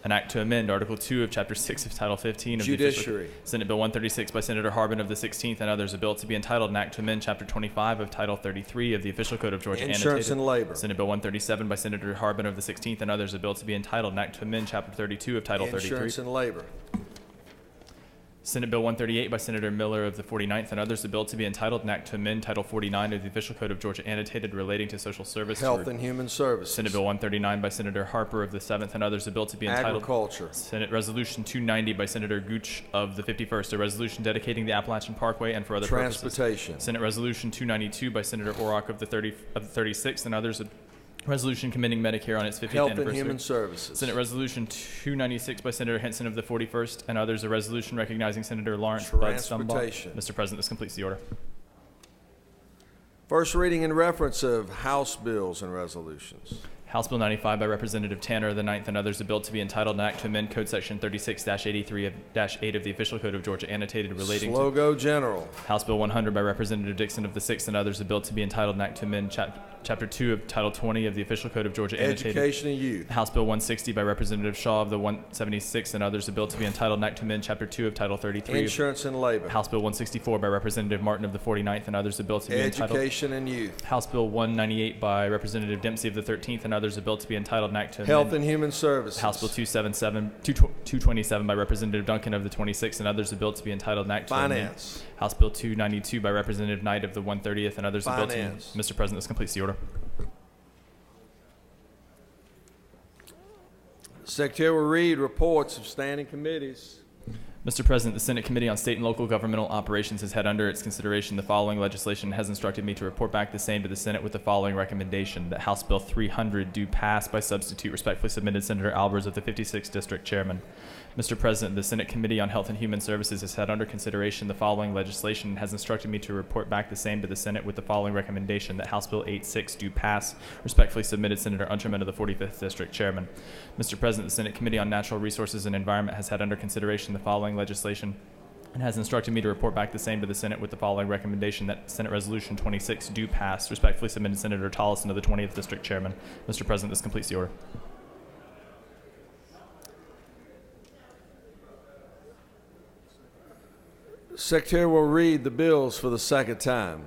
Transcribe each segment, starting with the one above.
An act to amend Article 2 of Chapter 6 of Title 15 of Judiciary. the official, Senate Bill 136 by Senator Harbin of the 16th and others, a bill to be entitled an act to amend Chapter 25 of Title 33 of the Official Code of Georgia Insurance and Labor. Senate Bill 137 by Senator Harbin of the 16th and others, a bill to be entitled an act to amend Chapter 32 of Title 33. Insurance and Labor. Senate Bill 138 by Senator Miller of the 49th and others, a bill to be entitled an act to amend Title 49 of the Official Code of Georgia annotated relating to social service. Health and Human Services. Senate Bill 139 by Senator Harper of the 7th and others, a bill to be entitled Agriculture. Senate Resolution 290 by Senator Gooch of the 51st, a resolution dedicating the Appalachian Parkway and for other Transportation. purposes. Senate Resolution 292 by Senator Orrock of the 36th and others, a resolution commending Medicare on its 50th Health anniversary. and Human Services. Senate Resolution 296 by Senator Henson of the 41st and others, a resolution recognizing Senator Lawrence Bud Stumbaugh. Transportation. Mr. President, this completes the order. First reading and reference of House bills and resolutions. House Bill 95 by Representative Tanner of the 9th and others, a bill to be entitled an act to amend Code Section 36-83-8 of the Official Code of Georgia annotated relating Slow to go general. House Bill 100 by Representative Dixon of the 6th and others, a bill to be entitled an act to amend Chapter 2 of Title 20 of the Official Code of Georgia annotated. Education and Youth. House Bill 160 by Representative Shaw of the 176th and others, a bill to be entitled an act to amend Chapter 2 of Title 33. Insurance and Labor. House Bill 164 by Representative Martin of the 49th and others, a bill to be entitled. Education and Youth. House Bill 198 by Representative Dempsey of the 13th and others, a bill to be entitled an act to Health amend and Human Services. House Bill 227 by Representative Duncan of the 26th and others, a bill to be entitled an act to amend. Finance. House Bill 292 by Representative Knight of the 130th and others, a bill to amend. Finance. Mr. President, this completes the order. Secretary will read reports of standing committees. Mr. President, the Senate Committee on State and Local Governmental Operations has had under its consideration the following legislation and has instructed me to report back the same to the Senate with the following recommendation: that House Bill 300 do pass by substitute. Respectfully submitted, Senator Albers of the 56th District Chairman. Mr. President, the Senate Committee on Health and Human Services has had under consideration the following legislation and has instructed me to report back the same to the Senate with the following recommendation: that House Bill 86 do pass. Respectfully submitted, Senator Unterman of the 45th District Chairman. Mr. President, the Senate Committee on Natural Resources and Environment has had under consideration the following legislation and has instructed me to report back the same to the Senate with the following recommendation: that Senate Resolution 26 do pass. Respectfully submitted, Senator Tollison of the 20th District Chairman. Mr. President, this completes the order. Secretary will read the bills for the second time.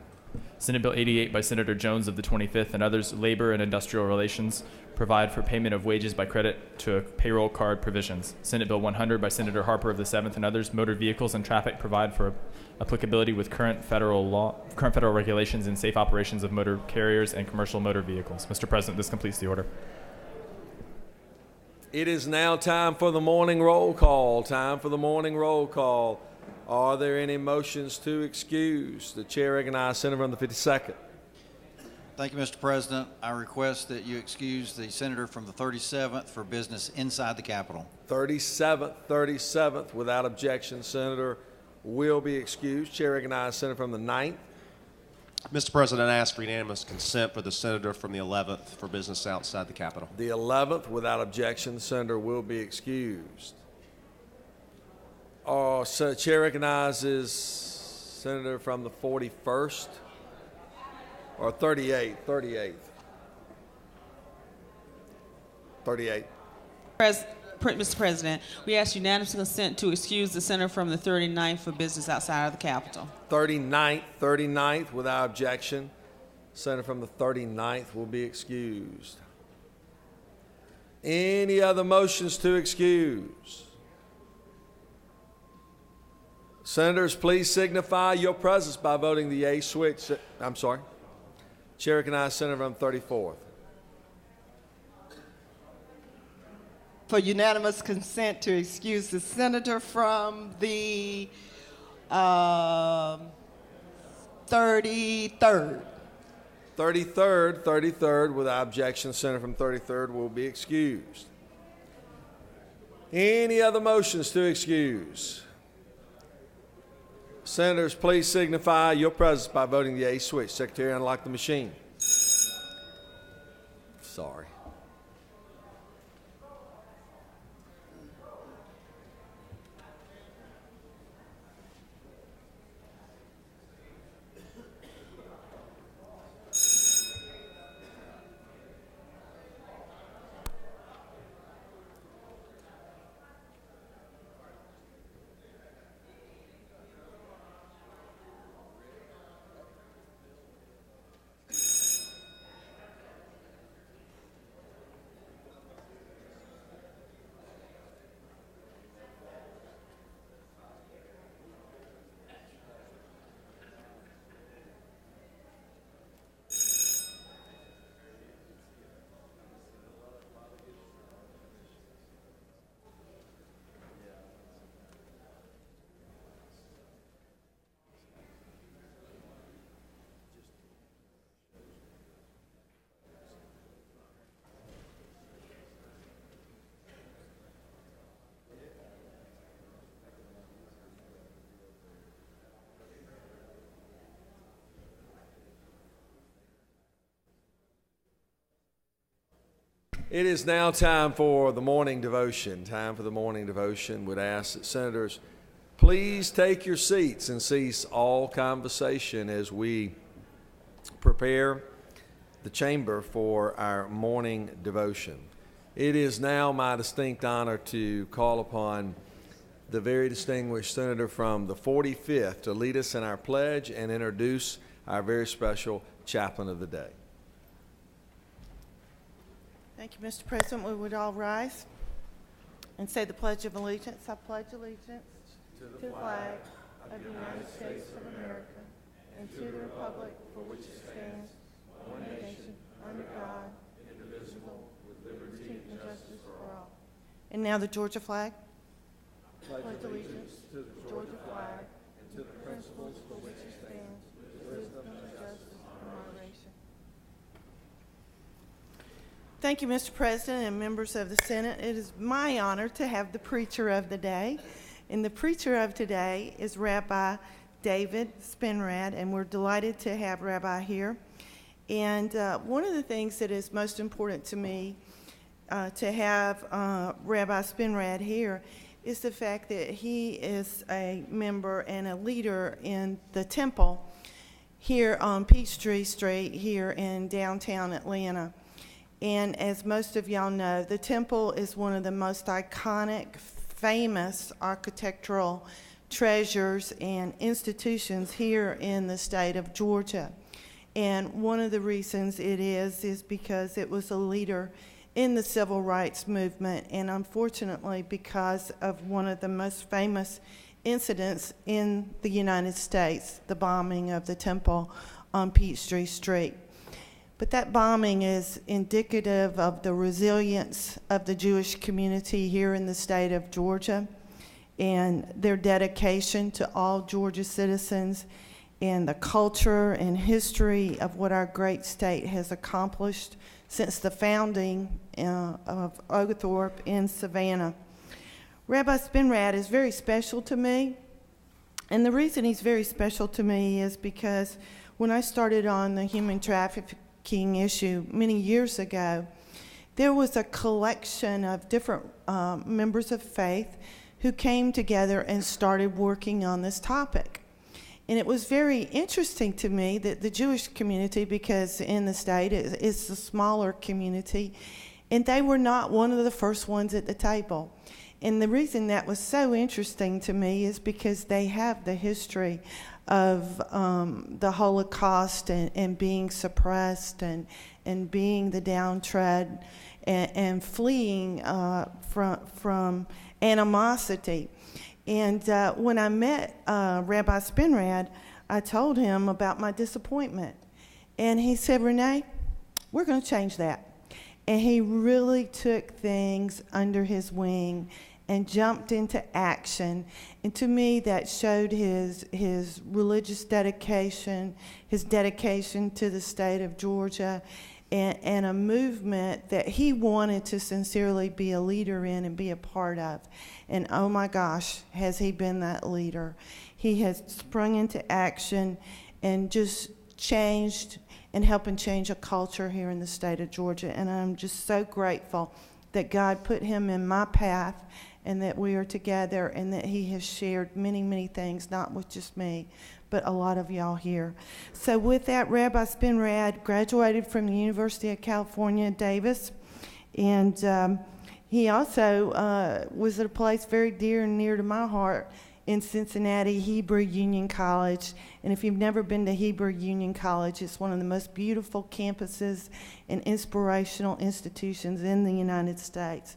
Senate Bill 88 by Senator Jones of the 25th and others, Labor and Industrial Relations, provide for payment of wages by credit to payroll card provisions. Senate Bill 100 by Senator Harper of the 7th and others, Motor Vehicles and Traffic, provide for applicability with current federal regulations and safe operations of motor carriers and commercial motor vehicles. Mr. President, this completes the order. It is now time for the morning roll call. Time for the morning roll call. Are there any motions to excuse? The chair recognizes Senator from the 52nd. Thank you, Mr. President. I request that you excuse the senator from the 37th for business inside the Capitol. 37th, without objection, Senator will be excused. Chair recognizes Senator from the 9th. Mr. President, I ask for unanimous consent for the senator from the 11th for business outside the Capitol. The 11th, without objection, Senator will be excused. So chair recognizes Senator from the 41st or 38th. 38. Mr. President, we ask unanimous consent to excuse the senator from the 39th for business outside of the Capitol. 39th, without objection, Senator from the 39th will be excused. Any other motions to excuse? Senators, please signify your presence by voting the yea switch. I'm sorry. Chair recognizes Senator from 34th. For unanimous consent to excuse the senator from the 33rd. 33rd, without objection, Senator from 33rd will be excused. Any other motions to excuse? Senators, please signify your presence by voting the yea switch. Secretary, unlock the machine. Sorry. It is now time for the morning devotion. Time for the morning devotion. Would ask that senators please take your seats and cease all conversation as we prepare the chamber for our morning devotion. It is now my distinct honor to call upon the very distinguished senator from the 45th to lead us in our pledge and introduce our very special chaplain of the day. Thank you, Mr. President. We would all rise and say the Pledge of Allegiance. I pledge allegiance to the flag of the United States of America and to the republic for which it stands, one nation, under God, indivisible, with liberty and justice for all. And now the Georgia flag. Pledge allegiance to the Georgia flag and to the principles for which it stands, wisdom, justice, and moderation. Thank you, Mr. President and members of the Senate. It is my honor to have the preacher of the day. And the preacher of today is Rabbi David Spinrad, and we're delighted to have Rabbi here. And one of the things that is most important to me to have Rabbi Spinrad here is the fact that he is a member and a leader in the temple here on Peachtree Street here in downtown Atlanta. And as most of y'all know, the temple is one of the most iconic, famous architectural treasures and institutions here in the state of Georgia. And one of the reasons it is because it was a leader in the civil rights movement, and unfortunately because of one of the most famous incidents in the United States, the bombing of the temple on Peachtree Street. But that bombing is indicative of the resilience of the Jewish community here in the state of Georgia and their dedication to all Georgia citizens and the culture and history of what our great state has accomplished since the founding of Oglethorpe in Savannah. Rabbi Spinrad is very special to me, and the reason he's very special to me is because when I started on the human trafficking issue many years ago, there was a collection of different members of faith who came together and started working on this topic. And it was very interesting to me that the Jewish community, because in the state it's a smaller community, and they were not one of the first ones at the table. And the reason that was so interesting to me is because they have the history of the Holocaust and being suppressed and being the downtrodden and fleeing from animosity. And when I met Rabbi Spinrad, I told him about my disappointment. And he said, Renee, we're going to change that. And he really took things under his wing and jumped into action. And to me, that showed his religious dedication, his dedication to the state of Georgia, and a movement that he wanted to sincerely be a leader in and be a part of. And oh my gosh, has he been that leader. He has sprung into action and just changed and helping change a culture here in the state of Georgia. And I'm just so grateful that God put him in my path and that we are together and that he has shared many, many things, not with just me, but a lot of y'all here. So with that, Rabbi Spinrad graduated from the University of California, Davis, and he also was at a place very dear and near to my heart in Cincinnati, Hebrew Union College. And if you've never been to Hebrew Union College, it's one of the most beautiful campuses and inspirational institutions in the United States.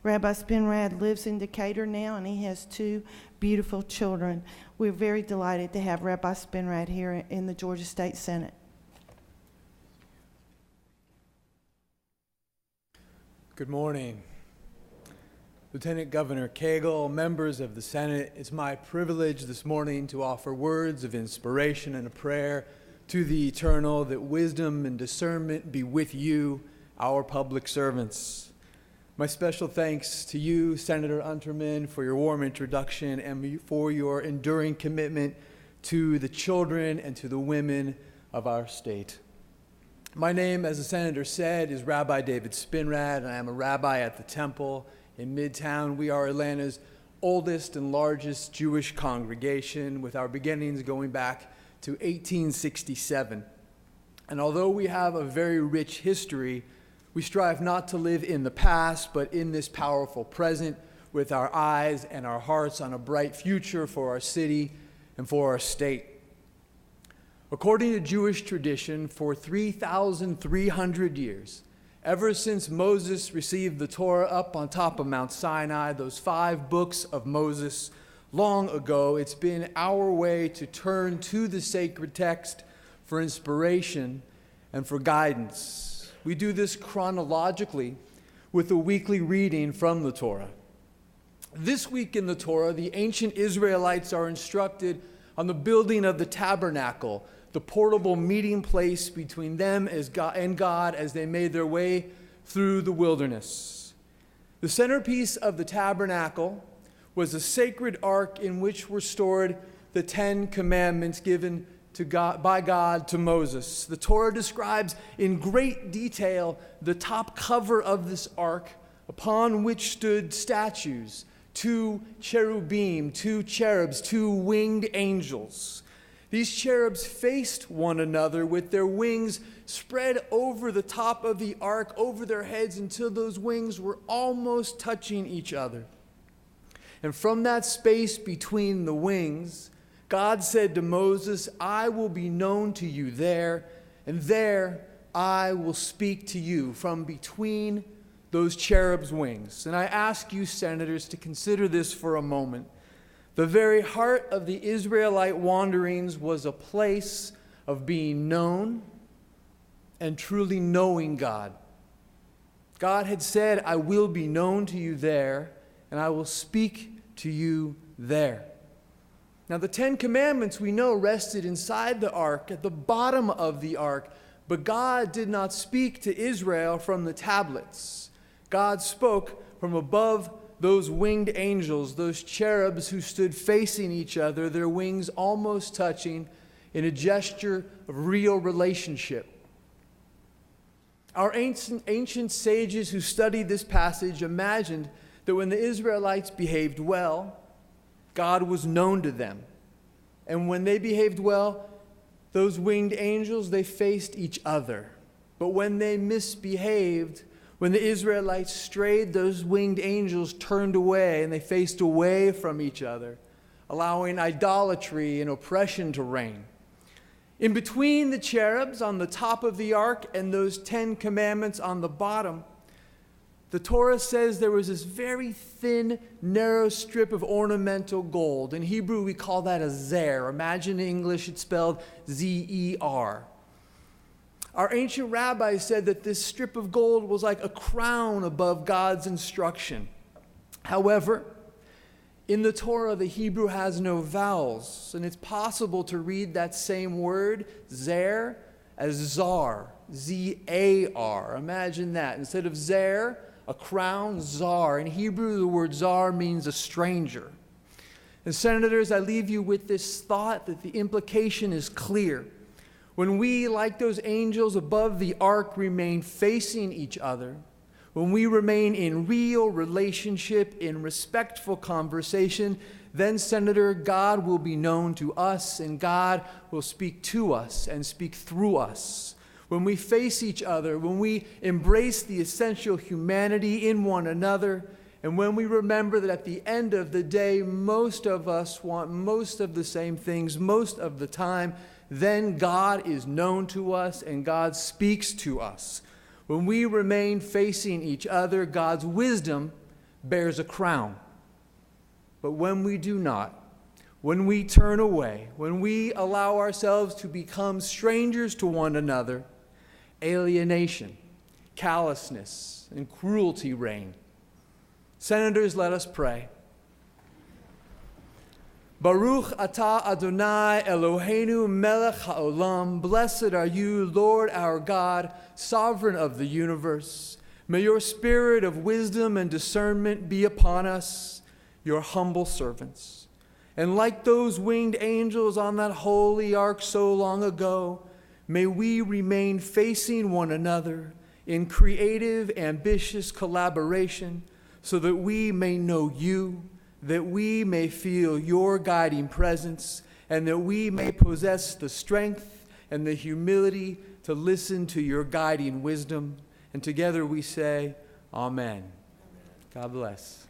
Rabbi Spinrad lives in Decatur now, and he has 2 beautiful children. We're very delighted to have Rabbi Spinrad here in the Georgia State Senate. Good morning. Lieutenant Governor Cagle, members of the Senate, it's my privilege this morning to offer words of inspiration and a prayer to the Eternal, that wisdom and discernment be with you, our public servants. My special thanks to you, Senator Unterman, for your warm introduction and for your enduring commitment to the children and to the women of our state. My name, as the senator said, is Rabbi David Spinrad, and I am a rabbi at the temple in Midtown. We are Atlanta's oldest and largest Jewish congregation, with our beginnings going back to 1867. And although we have a very rich history, we strive not to live in the past, but in this powerful present, with our eyes and our hearts on a bright future for our city and for our state. According to Jewish tradition, for 3,300 years, ever since Moses received the Torah up on top of Mount Sinai, those 5 books of Moses, long ago, it's been our way to turn to the sacred text for inspiration and for guidance. We do this chronologically with a weekly reading from the Torah. This week in the Torah, the ancient Israelites are instructed on the building of the tabernacle, the portable meeting place between them and God as they made their way through the wilderness. The centerpiece of the tabernacle was a sacred ark in which were stored the 10 commandments given by God to Moses. The Torah describes in great detail the top cover of this ark, upon which stood statues, 2 cherubim, 2 cherubs, 2 winged angels. These cherubs faced one another with their wings spread over the top of the ark, over their heads, until those wings were almost touching each other. And from that space between the wings, God said to Moses, "I will be known to you there, and there I will speak to you," from between those cherubs' wings. And I ask you, senators, to consider this for a moment. The very heart of the Israelite wanderings was a place of being known and truly knowing God. God had said, "I will be known to you there, and I will speak to you there." Now, the 10 Commandments we know rested inside the ark, at the bottom of the ark, but God did not speak to Israel from the tablets. God spoke from above those winged angels, those cherubs who stood facing each other, their wings almost touching, in a gesture of real relationship. Our ancient sages who studied this passage imagined that when the Israelites behaved well, God was known to them. And when they behaved well, those winged angels, they faced each other. But when they misbehaved, when the Israelites strayed, those winged angels turned away and they faced away from each other, allowing idolatry and oppression to reign. In between the cherubs on the top of the ark and those 10 commandments on the bottom, the Torah says there was this very thin, narrow strip of ornamental gold. In Hebrew, we call that a zer. Imagine in English it's spelled Z-E-R. Our ancient rabbis said that this strip of gold was like a crown above God's instruction. However, in the Torah, the Hebrew has no vowels, and it's possible to read that same word, zer, as zar, Z-A-R. Imagine that. Instead of zer, a crown, zar. In Hebrew, the word zar means a stranger. And senators, I leave you with this thought that the implication is clear. When we, like those angels above the ark, remain facing each other, when we remain in real relationship, in respectful conversation, then, Senator, God will be known to us, and God will speak to us and speak through us. When we face each other, when we embrace the essential humanity in one another, and when we remember that at the end of the day, most of us want most of the same things most of the time, then God is known to us and God speaks to us. When we remain facing each other, God's wisdom bears a crown. But when we do not, when we turn away, when we allow ourselves to become strangers to one another, alienation, callousness, and cruelty reign. Senators, let us pray. Baruch atah Adonai Eloheinu melech haolam. Blessed are you, Lord our God, sovereign of the universe. May your spirit of wisdom and discernment be upon us, your humble servants. And like those winged angels on that holy ark so long ago, May we remain facing one another in creative, ambitious collaboration so that we may know you, that we may feel your guiding presence, and that we may possess the strength and the humility to listen to your guiding wisdom. And together we say, Amen. God bless.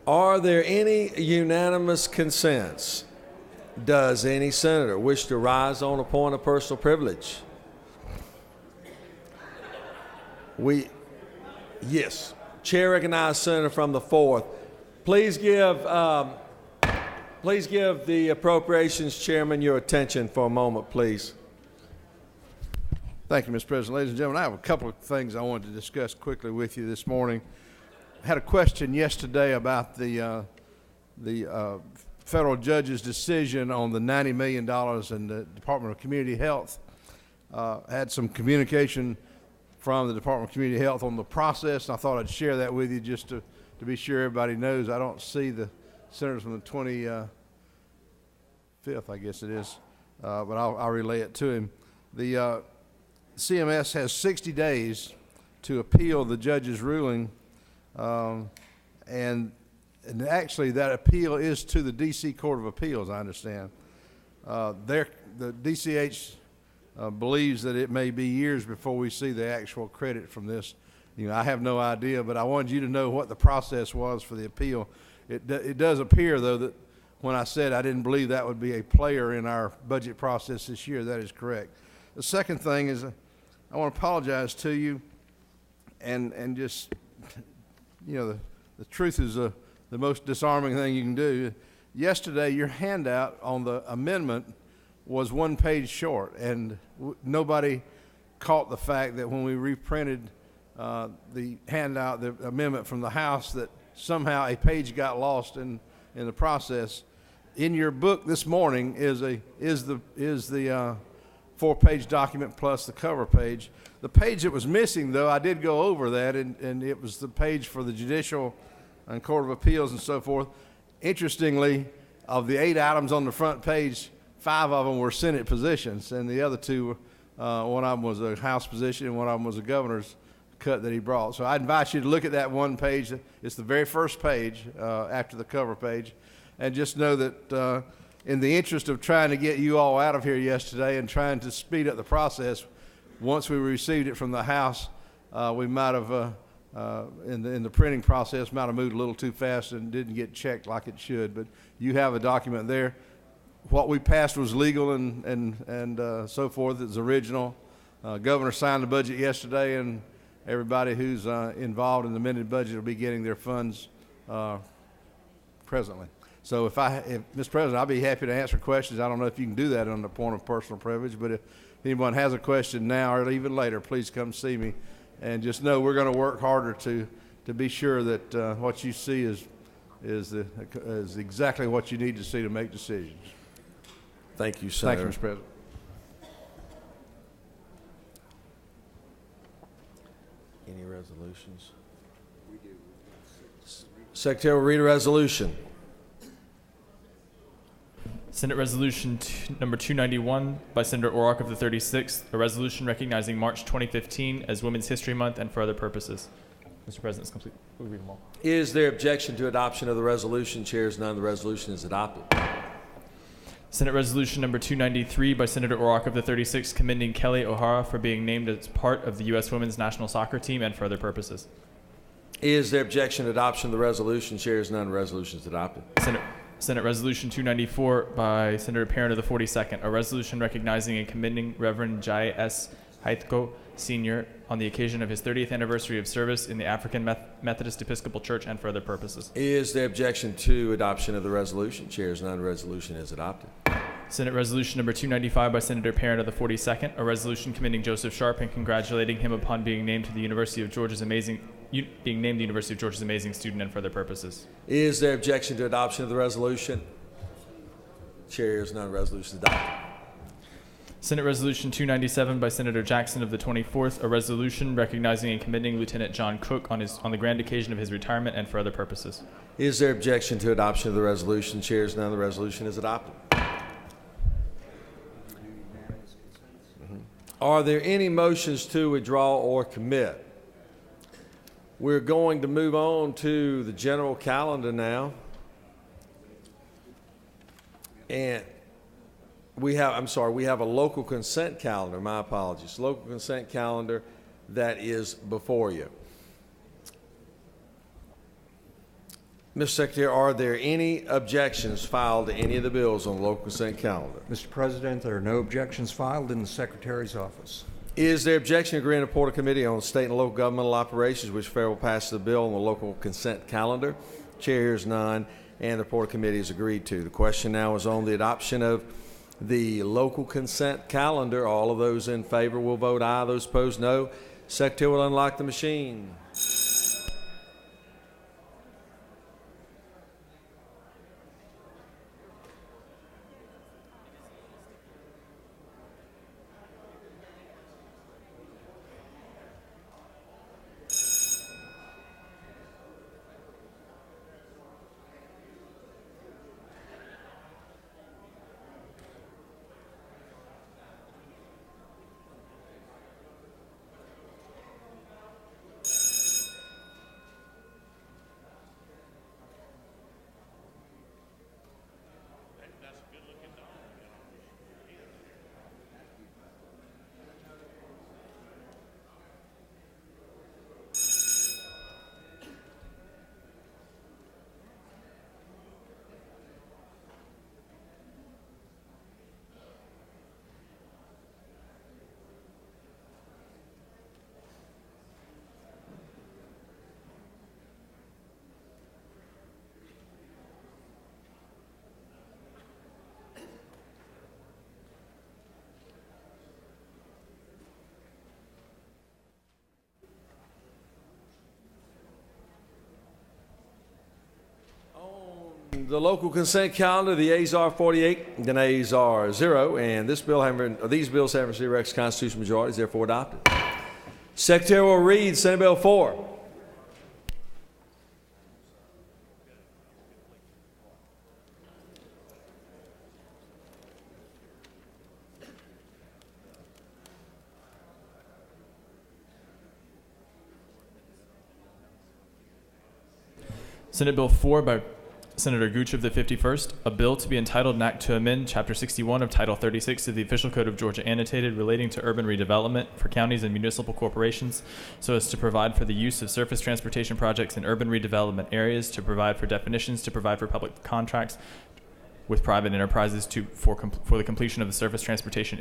Are there any unanimous consents? Does any senator wish to rise on a point of personal privilege? Yes. Chair recognizes Senator from the 4th. Please give the Appropriations Chairman your attention for a moment, please. Thank you, Mr. President. Ladies and gentlemen, I have a couple of things I wanted to discuss quickly with you this morning. I had a question yesterday about the federal judge's decision on the $90 million in the Department of Community Health. had some communication from the Department of Community Health on the process, and I thought I'd share that with you just to be sure everybody knows. I don't see the senators from the 25th, I guess it is, but I'll relay it to him. The CMS has 60 days to appeal the judge's ruling, and actually that appeal is to the D.C. Court of Appeals, I understand. The DCH believes that it may be years before we see the actual credit from this. You know, I have no idea, but I wanted you to know what the process was for the appeal. It does appear, though, that when I said I didn't believe that would be a player in our budget process this year, that is correct. The second thing is I want to apologize to you, and just, you know, the truth is the most disarming thing you can do. Yesterday, your handout on the amendment was 1 page short, and nobody caught the fact that when we reprinted the handout, the amendment from the House, that somehow a page got lost in the process. In your book this morning is the 4-page document plus the cover page. The page that was missing, though, I did go over that, and it was the page for the Judicial and Court of Appeals and so forth. Interestingly, of the 8 items on the front page, 5 of them were Senate positions, and the other 2, one of them was a House position and one of them was a governor's cut that he brought. So I invite you to look at that 1 page. It's the very first page after the cover page. And just know that in the interest of trying to get you all out of here yesterday and trying to speed up the process, once we received it from the House, we might have, in the printing process, might have moved a little too fast and didn't get checked like it should. But you have a document there. What we passed was legal and so forth. It's original. Governor signed the budget yesterday, and everybody who's involved in the amended budget will be getting their funds presently. So if Mr. President, I'll be happy to answer questions. I don't know if you can do that on the point of personal privilege, but if anyone has a question now or even later, please come see me. And just know we're going to work harder to be sure that what you see is exactly what you need to see to make decisions. Thank you, Senator. Thank you, Mr. President. Any resolutions? We do. Secretary will read a resolution. Senate Resolution number 291 by Senator Orrock of the 36th, a resolution recognizing March 2015 as Women's History Month and for other purposes. Mr. President, it's complete. We'll read them all. Is there objection to adoption of the resolution? Chairs none. The resolution is adopted. Senate Resolution number 293 by Senator Orrock of the 36th, commending Kelly O'Hara for being named as part of the U.S. Women's National Soccer Team and for other purposes. Is there objection to adoption of the resolution? Chairs none. The resolution is adopted. Senate Resolution 294 by Senator Parent of the 42nd, a resolution recognizing and commending Reverend Jai S. Haithko, Sr. on the occasion of his 30th anniversary of service in the African Methodist Episcopal Church and for other purposes. Is there objection to adoption of the resolution? Chairs none. The resolution is adopted. Senate Resolution number 295 by Senator Parent of the 42nd, a resolution commending Joseph Sharp and congratulating him upon being named the University of Georgia's Amazing Student and for other purposes. Is there objection to adoption of the resolution? Chairs none. Resolution is adopted. Senate Resolution 297 by Senator Jackson of the 24th, a resolution recognizing and commending Lieutenant John Cook on the grand occasion of his retirement and for other purposes. Is there objection to adoption of the resolution? Chairs none. The resolution is adopted. Are there any motions to withdraw or commit? We're going to move on to the general calendar now. And we have a local consent calendar. My apologies. Local consent calendar that is before you. Mr. Secretary, are there any objections filed to any of the bills on the local consent calendar? Mr. President, there are no objections filed in the Secretary's office. Is there objection to agreeing to report of committee on state and local governmental operations, which fair will pass the bill on the local consent calendar? Chair hears none, and the report of committee is agreed to. The question now is on the adoption of the local consent calendar. All of those in favor will vote aye. Those opposed, no. Secretary will unlock the machine. The local consent calendar, the ayes are 48, the nays are 0, and these bills having received requisite constitutional majority is therefore adopted. Secretary will read Senate Bill 4. Senate Bill 4 by Senator Gooch of the 51st, a bill to be entitled an act to amend Chapter 61 of Title 36 of the Official Code of Georgia annotated relating to urban redevelopment for counties and municipal corporations so as to provide for the use of surface transportation projects in urban redevelopment areas, to provide for definitions, to provide for public contracts with private enterprises for the completion of the surface transportation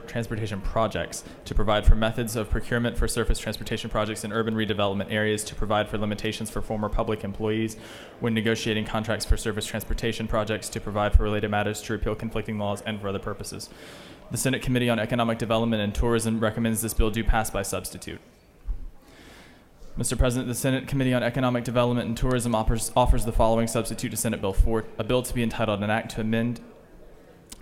transportation projects, to provide for methods of procurement for surface transportation projects in urban redevelopment areas, to provide for limitations for former public employees when negotiating contracts for surface transportation projects, to provide for related matters, to repeal conflicting laws, and for other purposes. The Senate Committee on Economic Development and Tourism recommends this bill do pass by substitute. Mr. President, the Senate Committee on Economic Development and Tourism offers the following substitute to Senate Bill 4, a bill to be entitled an act to amend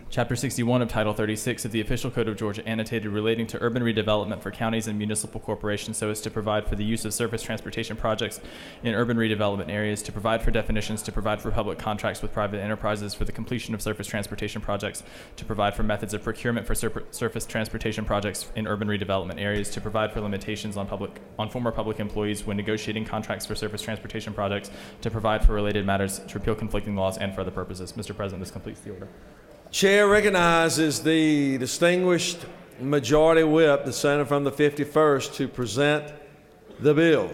Chapter 61 of Title 36 of the Official Code of Georgia annotated relating to urban redevelopment for counties and municipal corporations so as to provide for the use of surface transportation projects in urban redevelopment areas, to provide for definitions, to provide for public contracts with private enterprises for the completion of surface transportation projects, to provide for methods of procurement for surface transportation projects in urban redevelopment areas, to provide for limitations on former public employees when negotiating contracts for surface transportation projects, to provide for related matters, to repeal conflicting laws, and for other purposes. Mr. President, this completes the order. Chair recognizes the distinguished majority whip, the senator from the 51st, to present the bill.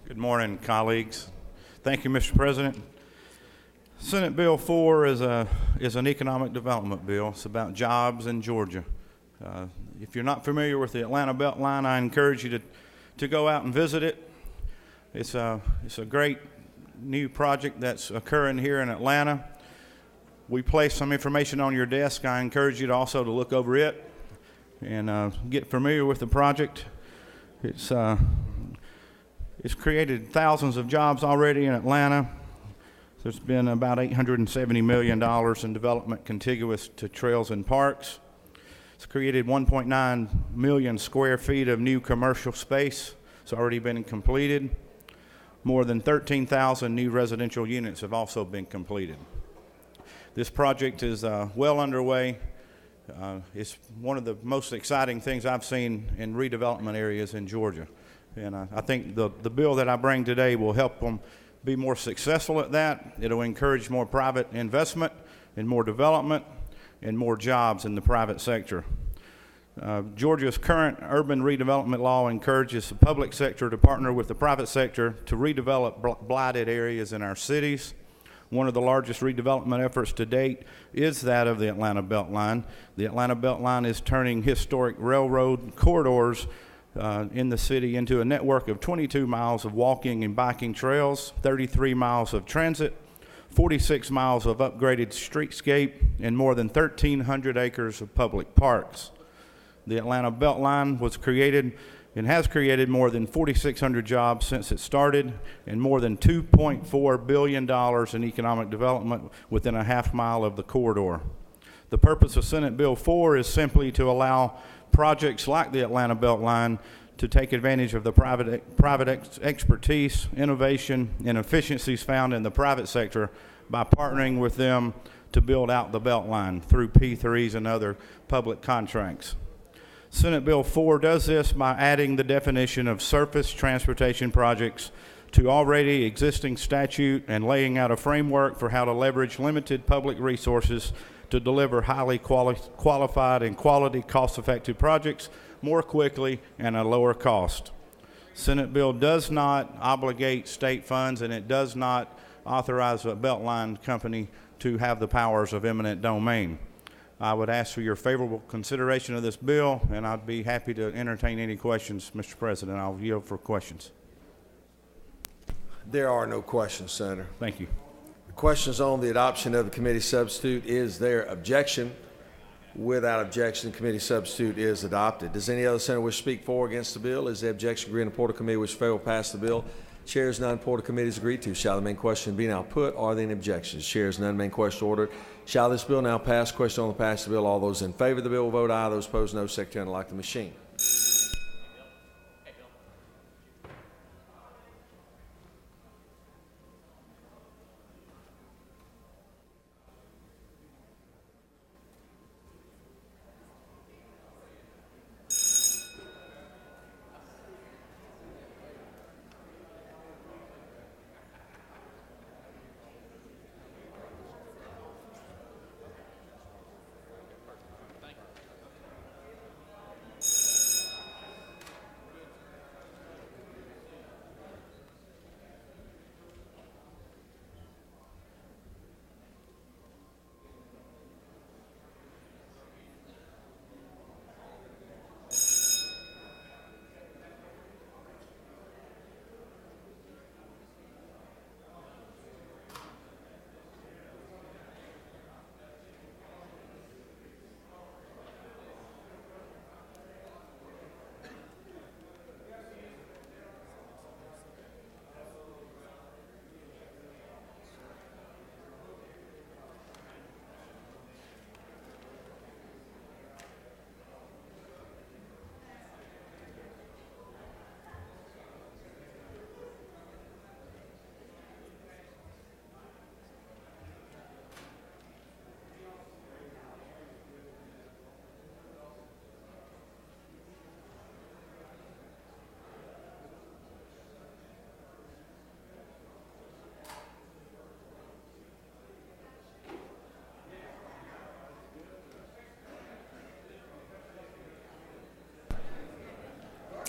Good morning, colleagues. Thank you, Mr. President. Senate Bill 4 is an economic development bill. It's about jobs in Georgia. If you're not familiar with the Atlanta Beltline, I encourage you to go out and visit it. It's a great new project that's occurring here in Atlanta. We placed some information on your desk. I encourage you to also to look over it and get familiar with the project. It's created thousands of jobs already in Atlanta. There's been about $870 million in development contiguous to trails and parks. It's created 1.9 million square feet of new commercial space. It's already been completed. More than 13,000 new residential units have also been completed. This project is well underway. It's one of the most exciting things I've seen in redevelopment areas in Georgia. And I think the bill that I bring today will help them be more successful at that. It'll encourage more private investment and more development and more jobs in the private sector. Georgia's current urban redevelopment law encourages the public sector to partner with the private sector to redevelop blighted areas in our cities. One of the largest redevelopment efforts to date is that of the Atlanta Beltline. The Atlanta Beltline is turning historic railroad corridors in the city into a network of 22 miles of walking and biking trails, 33 miles of transit, 46 miles of upgraded streetscape, and more than 1,300 acres of public parks. The Atlanta Beltline was created and has created more than 4,600 jobs since it started and more than $2.4 billion in economic development within a half mile of the corridor. The purpose of Senate Bill 4 is simply to allow projects like the Atlanta Beltline to take advantage of the private expertise, innovation, and efficiencies found in the private sector by partnering with them to build out the Beltline through P3s and other public contracts. Senate Bill 4 does this by adding the definition of surface transportation projects to already existing statute and laying out a framework for how to leverage limited public resources to deliver highly qualified and quality cost-effective projects more quickly and at a lower cost. Senate Bill does not obligate state funds, and it does not authorize a Beltline company to have the powers of eminent domain. I would ask for your favorable consideration of this bill, and I'd be happy to entertain any questions, Mr. President. I'll yield for questions. There are no questions, Senator. Thank you. The Questions on the adoption of the committee substitute. Is there objection? Without objection, committee substitute is adopted. Does any other senator wish to speak for or against the bill? Is the objection agreed and the report of committee which fail pass the bill? Chairs none, report of committee is agreed to. Shall the main question be now put? Are there any objections? Chairs none, main question ordered. Shall this bill now pass? Question on the passage of the bill. All those in favor of the bill will vote aye. Those opposed, no. Secretary, unlock the machine.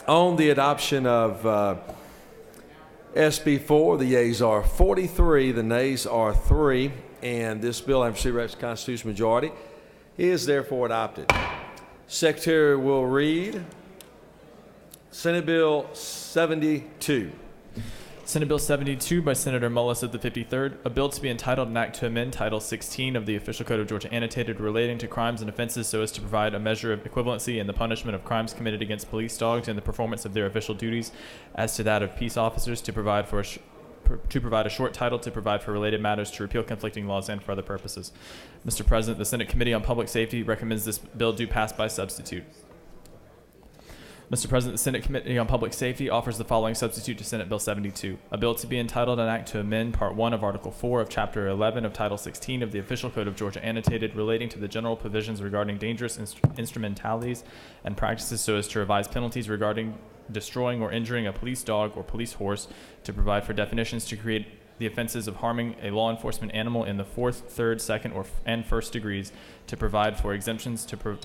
On the adoption of SB 4, the yeas are 43, the nays are 3, and this bill, having received the constitutional majority, is therefore adopted. Secretary will read Senate Bill 72. Senate Bill 72 by Senator Mullis of the 53rd, a bill to be entitled an act to amend Title 16 of the Official Code of Georgia annotated relating to crimes and offenses so as to provide a measure of equivalency in the punishment of crimes committed against police dogs and the performance of their official duties as to that of peace officers, to provide for a short title, to provide for related matters, to repeal conflicting laws, and for other purposes. Mr. President, the Senate Committee on Public Safety recommends this bill do pass by substitute. Mr. President, the Senate Committee on Public Safety offers the following substitute to Senate Bill 72. A bill to be entitled an act to amend Part 1 of Article 4 of Chapter 11 of Title 16 of the Official Code of Georgia annotated relating to the general provisions regarding dangerous instrumentalities and practices so as to revise penalties regarding destroying or injuring a police dog or police horse, to provide for definitions to create the offenses of harming a law enforcement animal in the fourth, third, second, and first degrees, to provide for exemptions, to provide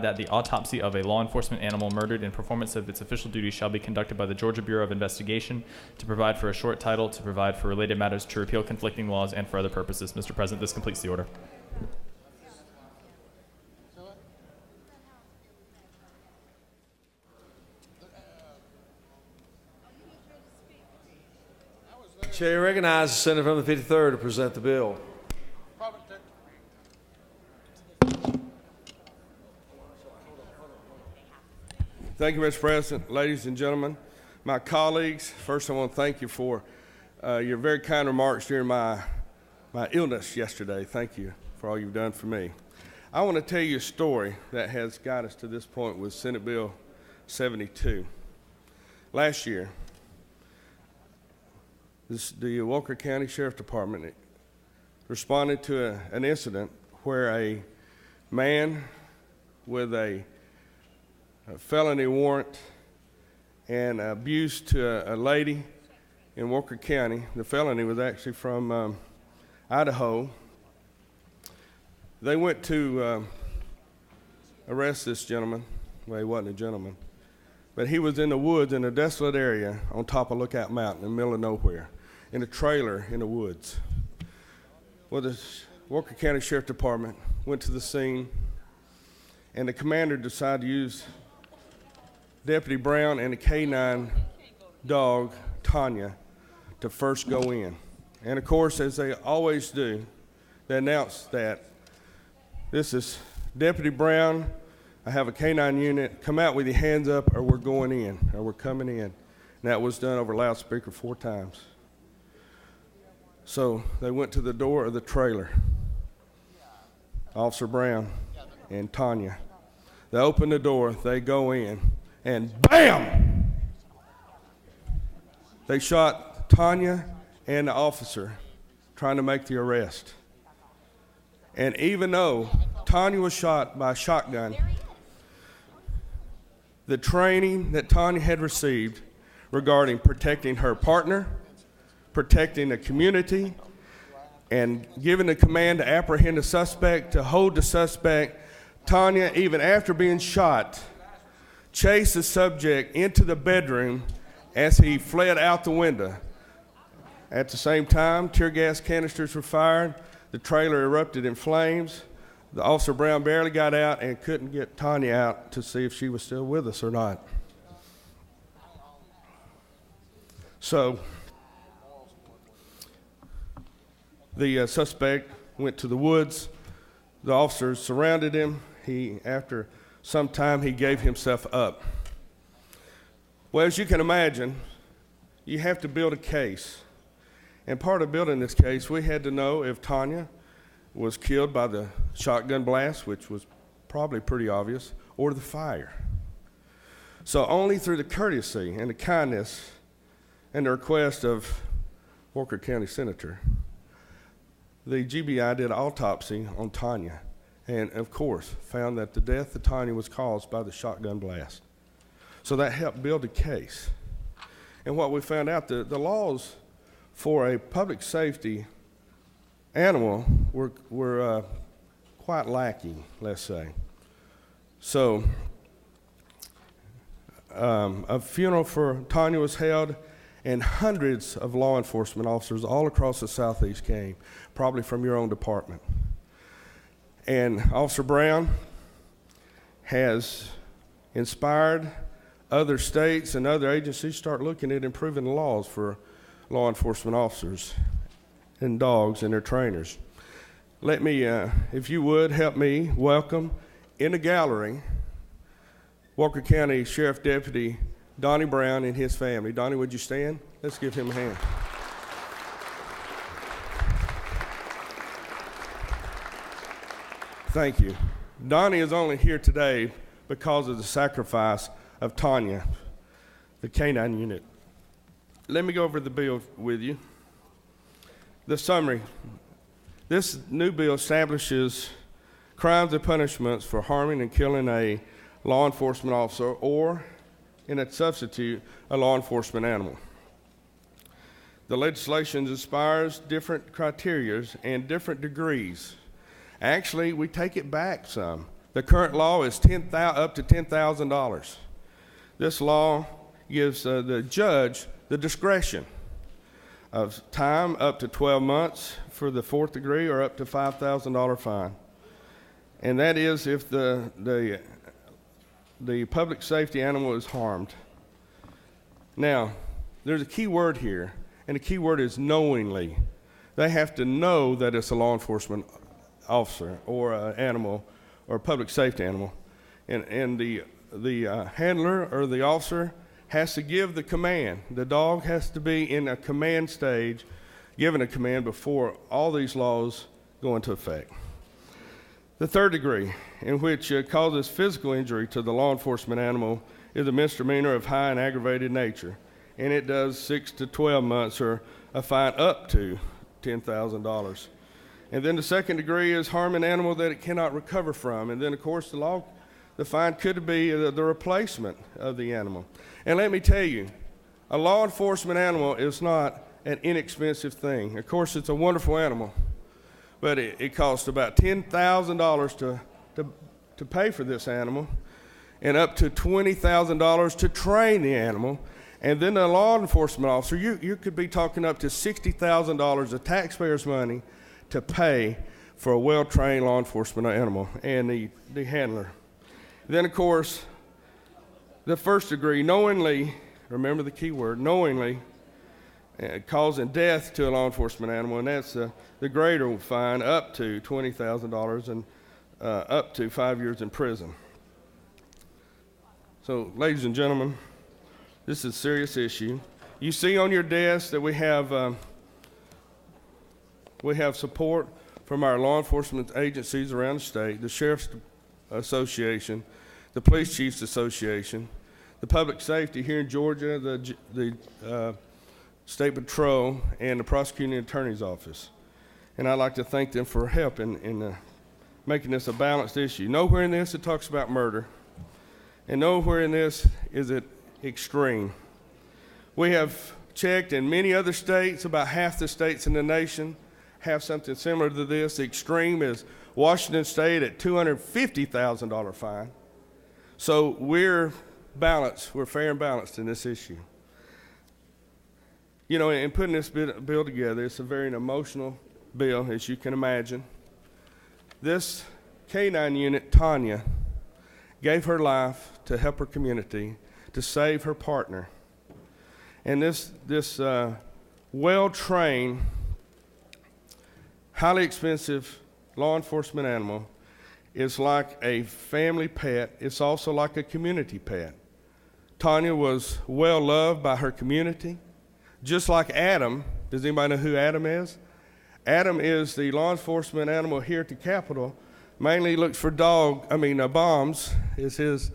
that the autopsy of a law enforcement animal murdered in performance of its official duties shall be conducted by the Georgia Bureau of Investigation, to provide for a short title, to provide for related matters, to repeal conflicting laws, and for other purposes. Mr. President, this completes the order. Chair recognizes the senator from the 53rd to present the bill. Thank you, Mr. President. Ladies and gentlemen, my colleagues, first I want to thank you for your very kind remarks during my illness yesterday. Thank you for all you've done for me. I want to tell you a story that has got us to this point with Senate Bill 72. Last year, the Walker County Sheriff Department responded to an incident where a man with a felony warrant and abuse to a lady in Walker County. The felony was actually from Idaho. They went to arrest this gentleman. Well, he wasn't a gentleman, but he was in the woods in a desolate area on top of Lookout Mountain in the middle of nowhere, in a trailer in the woods. Well, the Walker County Sheriff Department went to the scene, and the commander decided to use Deputy Brown and a K-9 dog, Tanya, to first go in. And of course, as they always do, they announced that this is Deputy Brown. I have a canine unit. Come out with your hands up or we're going in, or we're coming in. And that was done over loudspeaker 4 times. So they went to the door of the trailer. Officer Brown and Tanya. They open the door, they go in, and BAM! They shot Tanya and the officer trying to make the arrest. And even though Tanya was shot by a shotgun, the training that Tanya had received regarding protecting her partner, protecting the community, and giving the command to apprehend the suspect, to hold the suspect, Tanya, even after being shot, chased the subject into the bedroom as he fled out the window. At the same time, tear gas canisters were fired. The trailer erupted in flames. The Officer Brown barely got out and couldn't get Tanya out to see if she was still with us or not. So the suspect went to the woods. The officers surrounded him. After some time, he gave himself up. Well, as you can imagine, you have to build a case. And part of building this case, we had to know if Tanya was killed by the shotgun blast, which was probably pretty obvious, or the fire. So only through the courtesy and the kindness and the request of Walker County Senator, the GBI did an autopsy on Tanya and, of course, found that the death of Tanya was caused by the shotgun blast. So that helped build a case. And what we found out, the laws for a public safety animal were quite lacking, let's say. So a funeral for Tanya was held, and hundreds of law enforcement officers all across the Southeast came, probably from your own department. And Officer Brown has inspired other states and other agencies to start looking at improving the laws for law enforcement officers and dogs and their trainers. Let me, if you would, help me welcome in the gallery Walker County Sheriff Deputy Donnie Brown and his family. Donnie, would you stand? Let's give him a hand. Thank you. Donnie is only here today because of the sacrifice of Tanya, the canine unit. Let me go over the bill with you. The summary. This new bill establishes crimes and punishments for harming and killing a law enforcement officer or, in a substitute, a law enforcement animal. The legislation inspires different criteria and different degrees. Actually, we take it back some. The current law is up to $10,000. This law gives the judge the discretion of time up to 12 months for the 4th degree or up to $5,000 fine. And that is if the public safety animal is harmed. Now, there's a key word here, and the key word is knowingly. They have to know that it's a law enforcement officer or an animal or a public safety animal. And the handler or the officer has to give the command. The dog has to be in a command stage, given a command before all these laws go into effect. The 3rd degree, in which causes physical injury to the law enforcement animal, is a misdemeanor of high and aggravated nature, and it does 6 to 12 months or a fine up to $10,000. And then the 2nd degree is harm an animal that it cannot recover from, and then of course the fine could be the replacement of the animal. And let me tell you, a law enforcement animal is not an inexpensive thing. Of course, it's a wonderful animal, but it costs about $10,000 to pay for this animal and up to $20,000 to train the animal. And then the law enforcement officer, you could be talking up to $60,000 of taxpayers' money to pay for a well-trained law enforcement animal and the handler. Then, of course, the 1st degree, knowingly, remember the key word, knowingly, causing death to a law enforcement animal, and that's the greater fine, up to $20,000 and up to 5 years in prison. So, ladies and gentlemen, this is a serious issue. You see on your desk that we have support from our law enforcement agencies around the state, the Sheriff's Association, the Police Chiefs Association, the Public Safety here in Georgia, the State Patrol, and the Prosecuting Attorney's Office. And I'd like to thank them for help in making this a balanced issue. Nowhere in this it talks about murder, and nowhere in this is it extreme. We have checked in many other states, about half the states in the nation have something similar to this. The extreme is Washington State at $250,000 fine. So we're balanced, we're fair and balanced in this issue. You know, in putting this bill together, it's a very emotional bill, as you can imagine. This K-9 unit, Tanya, gave her life to help her community, to save her partner. And this well-trained, highly expensive law enforcement animal is like a family pet. It's also like a community pet. Tanya was well loved by her community, just like Adam. Does anybody know who Adam is? Adam is the law enforcement animal here at the Capitol. Mainly looks for bombs is his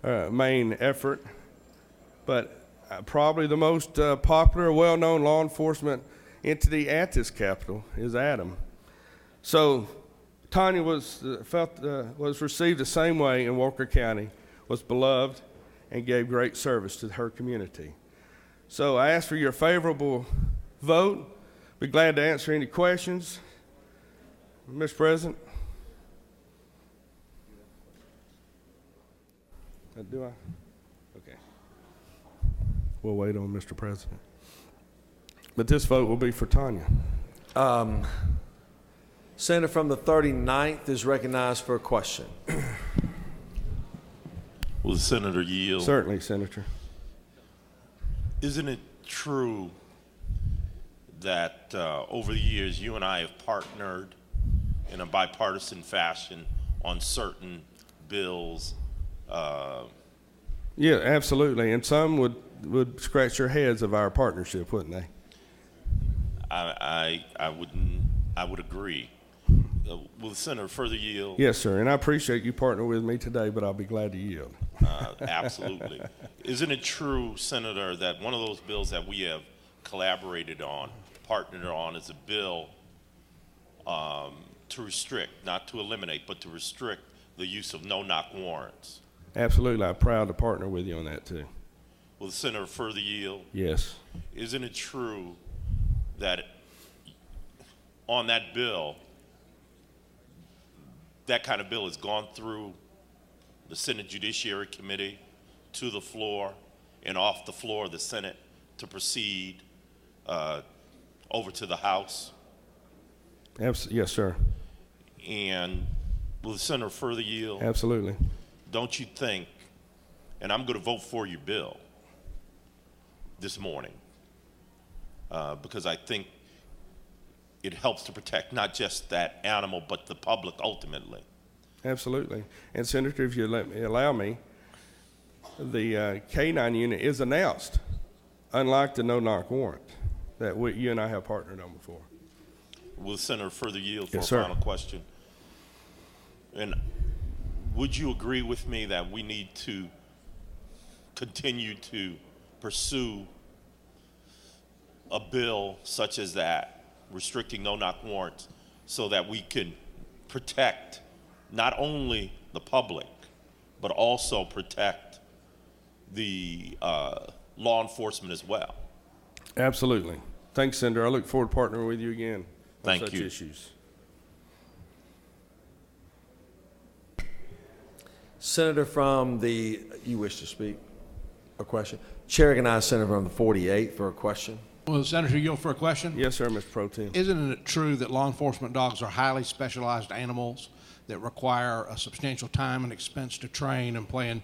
main effort. But probably the most popular, well-known law enforcement entity at this Capitol is Adam. So Tanya was received the same way in Walker County, was beloved, and gave great service to her community. So I ask for your favorable vote. Be glad to answer any questions. Mr. President. Do I? Okay. We'll wait on Mr. President. But this vote will be for Tanya. Senator from the 39th is recognized for a question. Will the senator yield? Certainly, Senator. Isn't it true that over the years you and I have partnered in a bipartisan fashion on certain bills? Yeah, absolutely. And some would scratch their heads of our partnership, wouldn't they? I would agree. Will the senator further yield? Yes, sir. And I appreciate you partnering with me today, but I'll be glad to yield. Absolutely. Isn't it true, Senator, that one of those bills that we have collaborated on, partnered on, is a bill to restrict, not to eliminate, but to restrict the use of no-knock warrants? Absolutely. I'm proud to partner with you on that, too. Will the senator further yield? Yes. Isn't it true that on that bill, that kind of bill has gone through the Senate Judiciary Committee to the floor and off the floor of the Senate to proceed over to the House? Yes, sir. And will the senator further yield? Absolutely. Don't you think, and I'm going to vote for your bill this morning because I think it helps to protect not just that animal, but the public ultimately. Absolutely. And Senator, if you allow me, the K-9 unit is announced, unlike the no-knock warrant that you and I have partnered on before. Will the senator further yield for Yes, a sir. final question? And would you agree with me that we need to continue to pursue a bill such as that, restricting no-knock warrants, so that we can protect not only the public, but also protect the law enforcement as well? Absolutely. Thanks, Senator. I look forward to partnering with you again on such you. issues. Senator from you wish to speak? A question? Chair recognizes Senator from the 48th for a question. Will the senator yield for a question? Yes, sir, Mr. Pro Tem. Isn't it true that law enforcement dogs are highly specialized animals that require a substantial time and expense to train and play an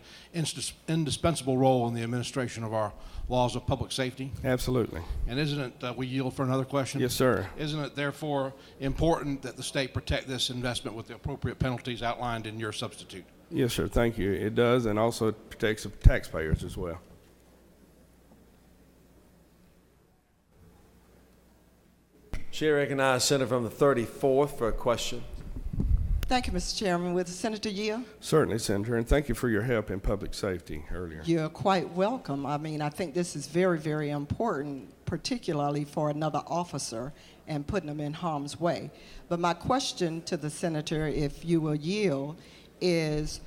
indispensable role in the administration of our laws of public safety? Absolutely. And isn't it, we yield for another question? Yes, sir. Isn't it therefore important that the state protect this investment with the appropriate penalties outlined in your substitute? Yes, sir. Thank you. It does, and also it protects the taxpayers as well. Chair recognizes Senator from the 34th for a question. Thank you, Mr. Chairman. With Senator yield? Certainly, Senator, and thank you for your help in public safety earlier. You're quite welcome. I mean, I think this is very, very important, particularly for another officer and putting them in harm's way. But my question to the senator, if you will yield, is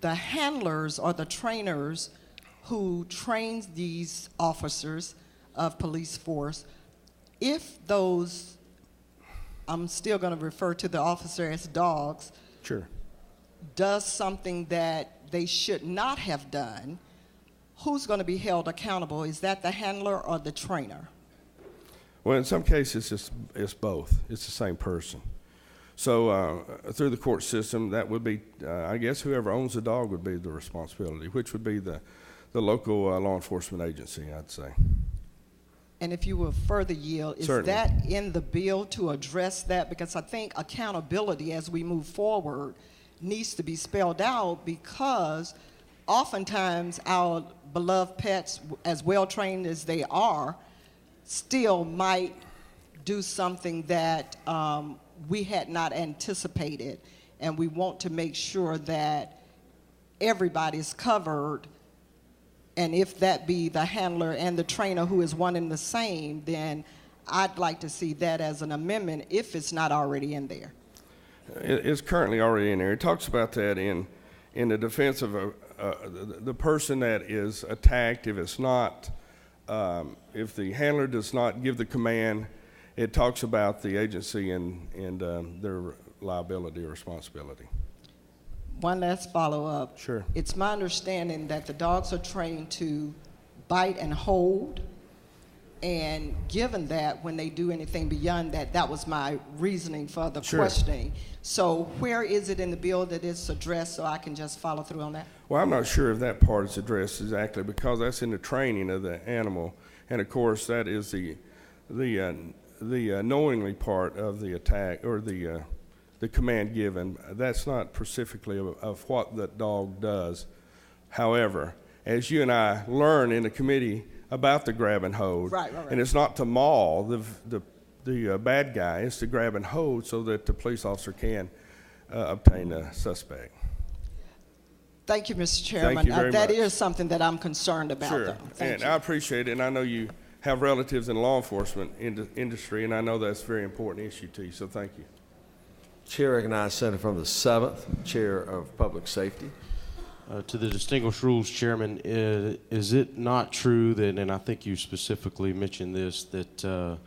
the handlers or the trainers who trains these officers of police force, if those, I'm still going to refer to the officer as dogs, sure, does something that they should not have done, who's going to be held accountable? Is that the handler or the trainer? Well, in some cases, it's both. It's the same person. So through the court system, that would be, I guess, whoever owns the dog would be the responsibility, which would be the local law enforcement agency, I'd say. And if you will further yield, is Certainly. that in the bill to address that? Because I think accountability as we move forward needs to be spelled out, because oftentimes our beloved pets, as well trained as they are, still might do something that we had not anticipated. And we want to make sure that everybody's covered. And if that be the handler and the trainer who is one and the same, then I'd like to see that as an amendment if it's not already in there. It's currently already in there. It talks about that in the defense of the person that is attacked. If it's not, if the handler does not give the command, it talks about the agency and their liability or responsibility. One last follow-up. Sure. It's my understanding that the dogs are trained to bite and hold, and given that when they do anything beyond that, that was my reasoning for the Sure. questioning. So where is it in the bill that it's addressed so I can just follow through on that? Well, I'm not sure if that part is addressed exactly, because that's in the training of the animal, and of course that is the knowingly part of the attack or the command given. That's not specifically of what that dog does. However, as you and I learn in the committee about the grab and hold, right. and it's not to maul the bad guy, it's to grab and hold so that the police officer can obtain a suspect. Thank you, Mr. Chairman. Thank you very that much. is something that I'm concerned about. Sure, Though. Thank and you. I appreciate it, and I know you have relatives in law enforcement industry, and I know that's a very important issue to you, so thank you. Chair recognizes Senator from the 7th, Chair of Public Safety. To the distinguished rules chairman, is it not true that, and I think you specifically mentioned this, that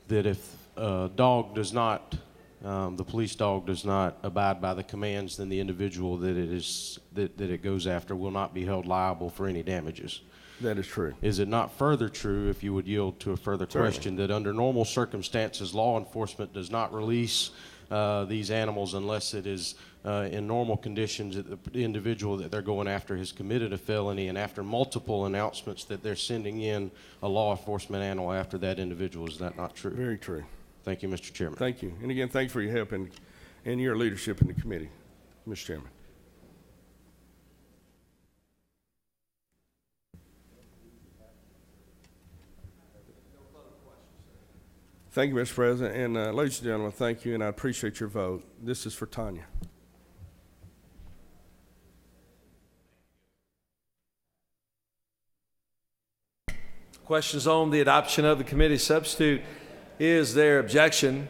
if a dog does not, the police dog does not abide by the commands, then the individual that it goes after will not be held liable for any damages? That is true. Is it not further true, if you would yield to a further Certainly. question, that under normal circumstances, law enforcement does not release these animals unless it is in normal conditions that the individual that they're going after has committed a felony, and after multiple announcements that they're sending in a law enforcement animal after that individual? Is that not true? Very true. Thank you, Mr. Chairman. Thank you. And again, thanks for your help and your leadership in the committee, Mr. Chairman. Thank you, Mr. President. And ladies and gentlemen, thank you, and I appreciate your vote. This is for Tanya. Questions on the adoption of the committee substitute. Is there objection?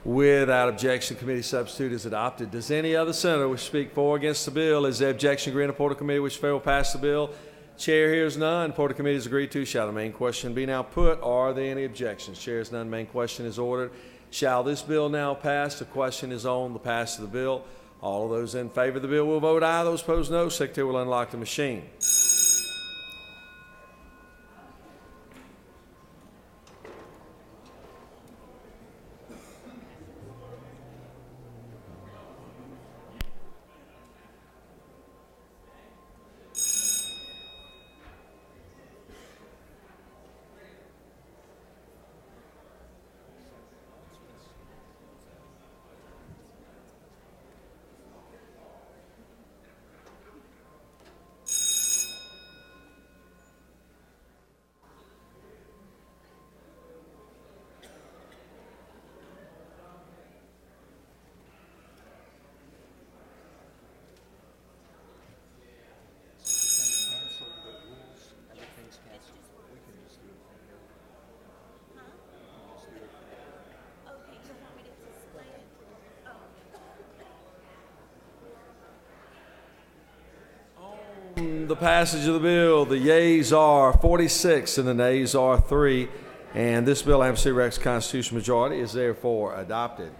Without objection, committee substitute is adopted. Does any other senator wish to speak for or against the bill? Is there objection? Agree in the report of committee which fail pass the bill? Chair hears none. Report of committee is agreed to. Shall the main question be now put? Are there any objections? Chair hears none. Main question is ordered. Shall this bill now pass? The question is on the pass of the bill. All of those in favor of the bill will vote aye. Those opposed, no. Secretary will unlock the machine. the passage of the bill. The yeas are 46 and the nays are 3. And this bill, Alabama City Rex constitutional majority, is therefore adopted.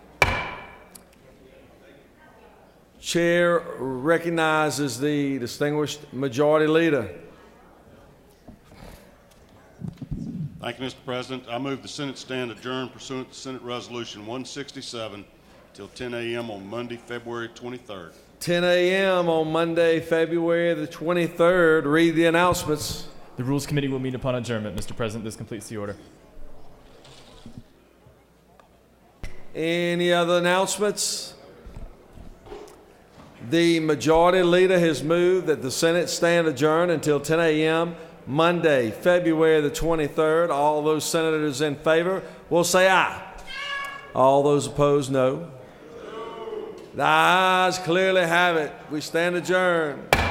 Chair recognizes the distinguished majority leader. Thank you, Mr. President. I move the Senate stand adjourned pursuant to Senate Resolution 167 till 10 a.m. on Monday, February 23rd. 10 a.m. on Monday, February the 23rd. Read the announcements. The Rules Committee will meet upon adjournment. Mr. President, this completes the order. Any other announcements? The majority leader has moved that the Senate stand adjourned until 10 a.m. Monday, February the 23rd. All those senators in favor will say aye. All those opposed, no. The ayes clearly have it. We stand adjourned.